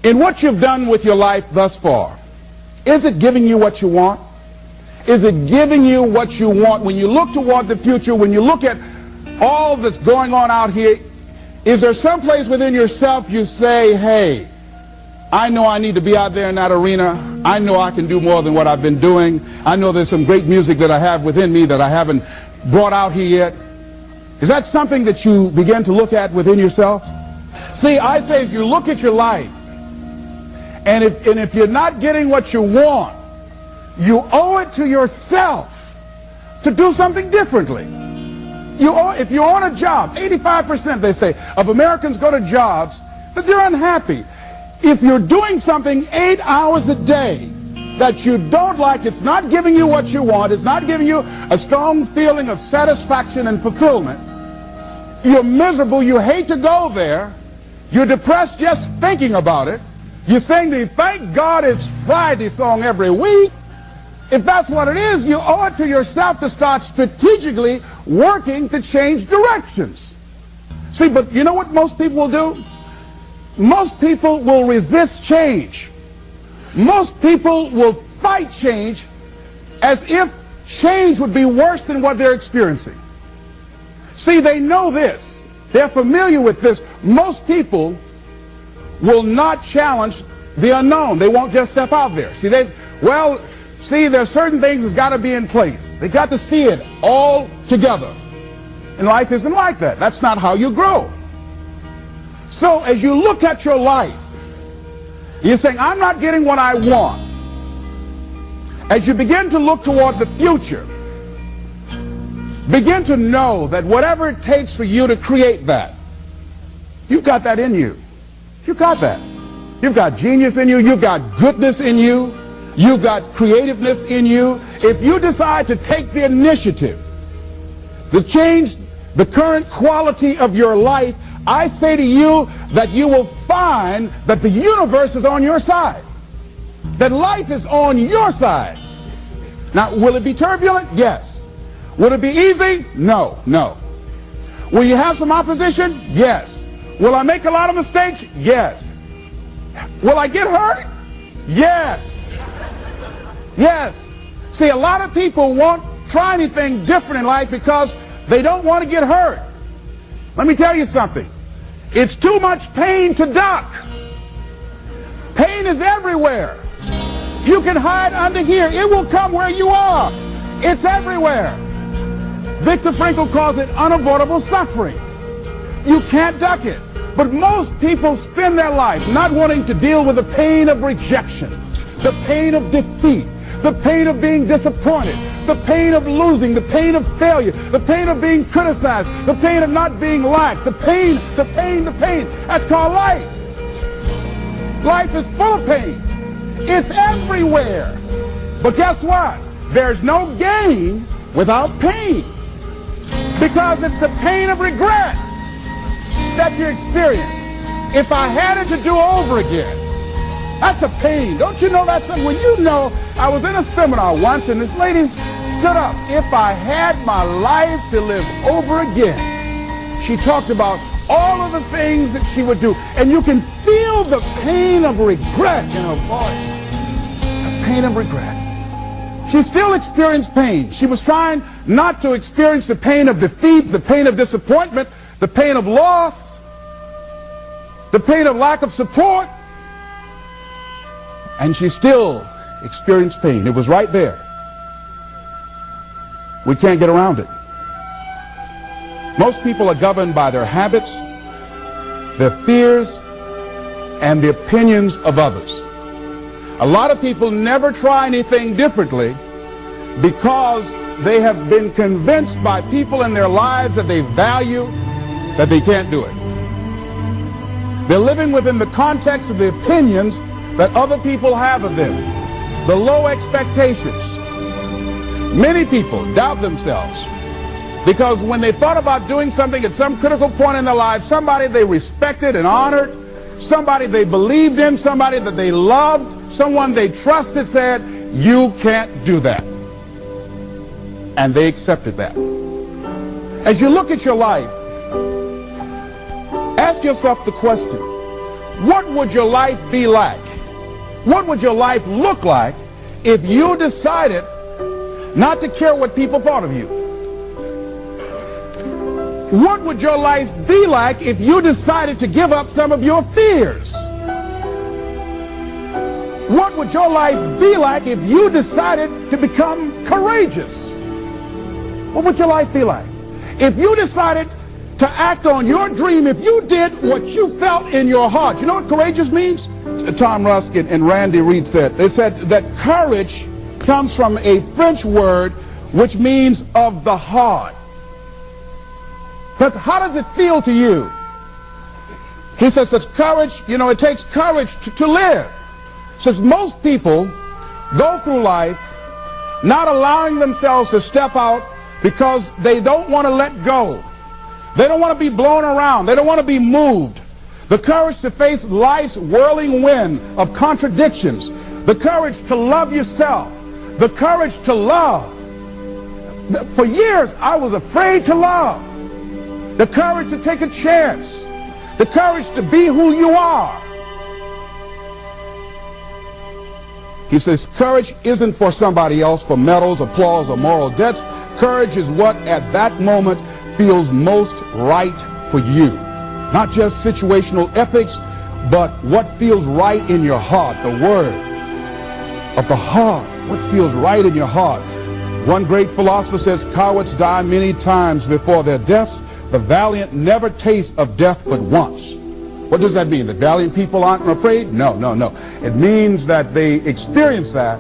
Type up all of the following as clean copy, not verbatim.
In what you've done with your life thus far, is it giving you what you want? Is it giving you what you want? When you look toward the future, when you look at all that's going on out here, is there some place within yourself you say, hey, I know I need to be out there in that arena. I know I can do more than what I've been doing. I know there's some great music that I have within me that I haven't brought out here yet. Is that something that you begin to look at within yourself? See, I say if you look at your life, and if you're not getting what you want, you owe it to yourself to do something differently. If you're on a job, 85% they say of Americans go to jobs that they're unhappy. If you're doing something 8 hours a day that you don't like, it's not giving you what you want, it's not giving you a strong feeling of satisfaction and fulfillment, you're miserable, you hate to go there, you're depressed just thinking about it, you sing the "Thank God It's Friday" song every week. If that's what it is, you owe it to yourself to start strategically working to change directions. See, but you know what most people will do? Most people will resist change. Most people will fight change as if change would be worse than what they're experiencing. See, they know this. They're familiar with this. Most people will not challenge the unknown. They won't just step out there. See, there's certain things that's got to be in place. They got to see it all together. And life isn't like that. That's not how you grow. So as you look at your life, you're saying, I'm not getting what I want. As you begin to look toward the future, begin to know that whatever it takes for you to create that, you've got that in you. You've got that. You've got genius in you. You've got goodness in you. You've got creativeness in you. If you decide to take the initiative to change the current quality of your life, I say to you that you will find that the universe is on your side, that life is on your side. Now, will it be turbulent? Yes. Will it be easy? No, no. Will you have some opposition? Yes. Will I make a lot of mistakes? Yes. Will I get hurt? Yes. Yes. See, a lot of people won't try anything different in life because they don't want to get hurt. Let me tell you something. It's too much pain to duck. Pain is everywhere. You can hide under here. It will come where you are. It's everywhere. Viktor Frankl calls it unavoidable suffering. You can't duck it. But most people spend their life not wanting to deal with the pain of rejection, the pain of defeat, the pain of being disappointed, the pain of losing, the pain of failure, the pain of being criticized, the pain of not being liked, the pain. That's called life. Life is full of pain. It's everywhere. But guess what? There's no gain without pain. Because it's the pain of regret that you experience. If I had it to do over again, that's a pain. Don't you know that's something? When you know, I was in a seminar once and this lady stood up. If I had my life to live over again, she talked about all of the things that she would do. And you can feel the pain of regret in her voice. The pain of regret. She still experienced pain. She was trying not to experience the pain of defeat, the pain of disappointment, the pain of loss, the pain of lack of support. And she still experienced pain. It was right there. We can't get around it. Most people are governed by their habits, their fears, and the opinions of others. A lot of people never try anything differently because they have been convinced by people in their lives that they value that they can't do it. They're living within the context of the opinions that other people have of them, the low expectations. Many people doubt themselves because when they thought about doing something at some critical point in their lives, somebody they respected and honored, somebody they believed in, somebody that they loved, someone they trusted said, you can't do that. And they accepted that. As you look at your life, ask yourself the question, what would your life be like? What would your life look like if you decided not to care what people thought of you? What would your life be like if you decided to give up some of your fears? What would your life be like if you decided to become courageous? What would your life be like? If you decided to act on your dream, if you did what you felt in your heart. You know what courageous means? Tom Rusk and Randy Reed said. They said that courage comes from a French word which means of the heart. But how does it feel to you? He says it's courage, you know, it takes courage to live. Says most people go through life not allowing themselves to step out because they don't want to let go. They don't want to be blown around. They don't want to be moved. The courage to face life's whirling wind of contradictions. The courage to love yourself. The courage to love. For years, I was afraid to love. The courage to take a chance. The courage to be who you are. He says courage isn't for somebody else, for medals, applause, or moral debts. Courage is what at that moment feels most right for you. Not just situational ethics, but what feels right in your heart. The word of the heart. What feels right in your heart. One great philosopher says, cowards die many times before their deaths. The valiant never taste of death but once. What does that mean? That valiant people aren't afraid? No, no, no. It means that they experience that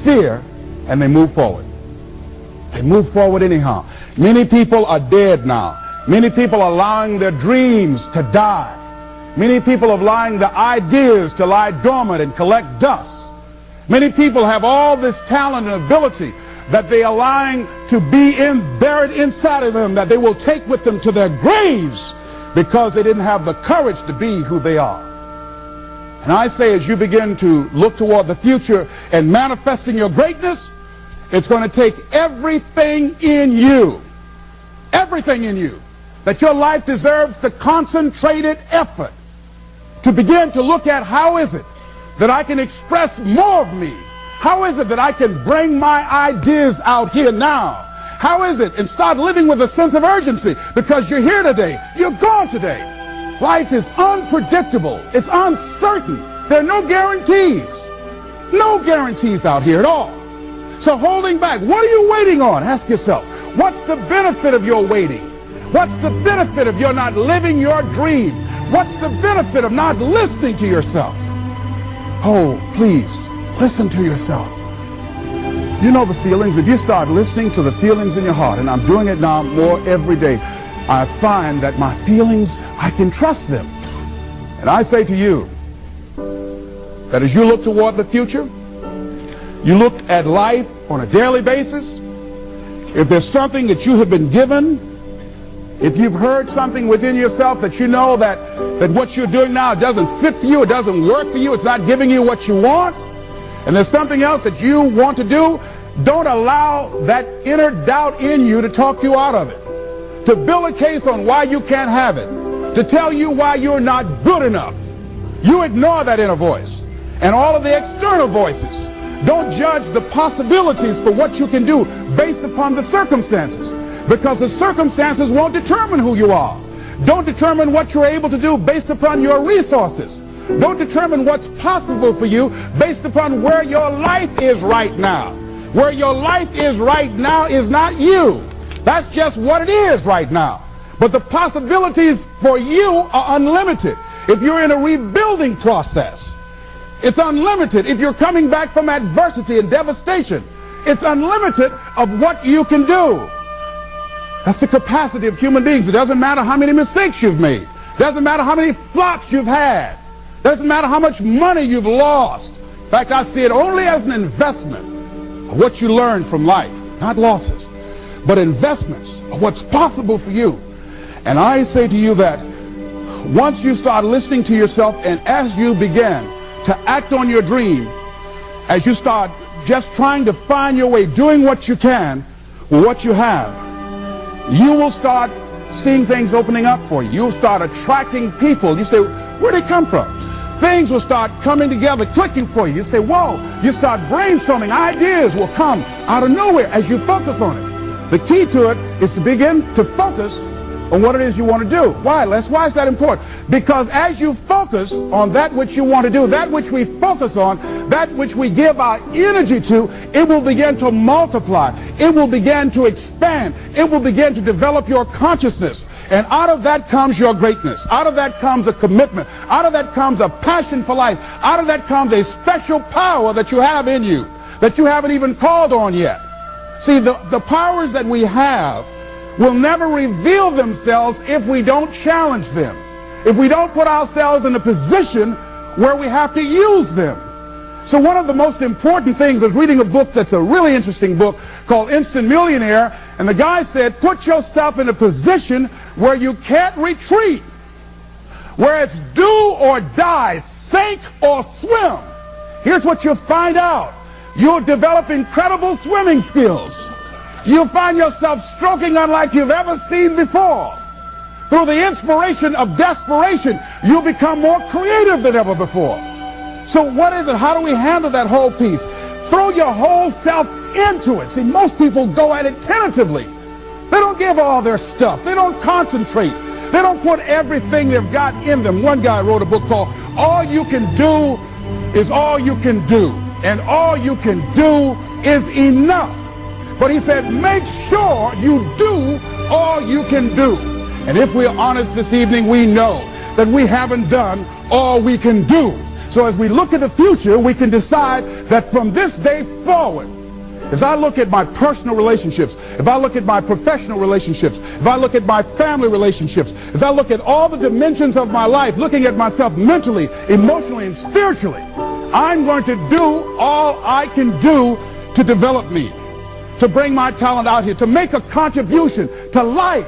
fear and they move forward. They move forward anyhow. Many people are dead now. Many people are allowing their dreams to die. Many people are allowing the ideas to lie dormant and collect dust. Many people have all this talent and ability that they are allowing to be buried inside of them, that they will take with them to their graves because they didn't have the courage to be who they are. And I say, as you begin to look toward the future and manifesting your greatness, it's going to take everything in you, that your life deserves the concentrated effort to begin to look at how is it that I can express more of me? How is it that I can bring my ideas out here now? How is it? And start living with a sense of urgency, because you're here today, you're gone today. Life is unpredictable. It's uncertain. There are no guarantees. No guarantees out here at all. So holding back, what are you waiting on? Ask yourself, what's the benefit of your waiting? What's the benefit of your not living your dream? What's the benefit of not listening to yourself? Oh, please, listen to yourself. You know the feelings. If you start listening to the feelings in your heart, and I'm doing it now more every day, I find that my feelings, I can trust them. And I say to you that as you look toward the future, you look at life on a daily basis, if there's something that you have been given, if you've heard something within yourself that you know that what you're doing now doesn't fit for you, it doesn't work for you, it's not giving you what you want, and there's something else that you want to do, don't allow that inner doubt in you to talk you out of it, to build a case on why you can't have it, to tell you why you're not good enough. You ignore that inner voice and all of the external voices. Don't judge the possibilities for what you can do based upon the circumstances, because the circumstances won't determine who you are. Don't determine what you're able to do based upon your resources. Don't determine what's possible for you based upon where your life is right now. Where your life is right now is not you. That's just what it is right now. But the possibilities for you are unlimited. If you're in a rebuilding process, it's unlimited. If you're coming back from adversity and devastation, it's unlimited of what you can do. That's the capacity of human beings. It doesn't matter how many mistakes you've made. It doesn't matter how many flops you've had. It doesn't matter how much money you've lost. In fact, I see it only as an investment of what you learn from life. Not losses, but investments of what's possible for you. And I say to you that once you start listening to yourself, and as you begin to act on your dream, as you start just trying to find your way, doing what you can with what you have, you will start seeing things opening up for you. You'll start attracting people. You say, where'd they come from? things will start coming together, clicking for you. You say, whoa, you start brainstorming. Ideas will come out of nowhere as you focus on it. The key to it is to begin to focus on what it is you want to do. Why, Les? Why is that important? Because as you focus on that which you want to do, that which we focus on, that which we give our energy to, it will begin to multiply. It will begin to expand. It will begin to develop your consciousness. And out of that comes your greatness. Out of that comes a commitment. Out of that comes a passion for life. Out of that comes a special power that you have in you that you haven't even called on yet. See, the powers that we have will never reveal themselves if we don't challenge them, if we don't put ourselves in a position where we have to use them. So one of the most important things, I was reading a book that's a really interesting book called Instant Millionaire, and the guy said, put yourself in a position where you can't retreat, where it's do or die, sink or swim. Here's what you'll find out. You'll develop incredible swimming skills. You'll find yourself stroking unlike you've ever seen before. Through the inspiration of desperation, you'll become more creative than ever before. So what is it? How do we handle that whole piece? Throw your whole self into it. See, most people go at it tentatively. They don't give all their stuff. They don't concentrate. They don't put everything they've got in them. One guy wrote a book called All You Can Do Is All You Can Do. And all you can do is enough. But he said, make sure you do all you can do. And if we're honest this evening, we know that we haven't done all we can do. So as we look at the future, we can decide that from this day forward, as I look at my personal relationships, if I look at my professional relationships, if I look at my family relationships, as I look at all the dimensions of my life, looking at myself mentally, emotionally, and spiritually, I'm going to do all I can do to develop me, to bring my talent out here, to make a contribution to life.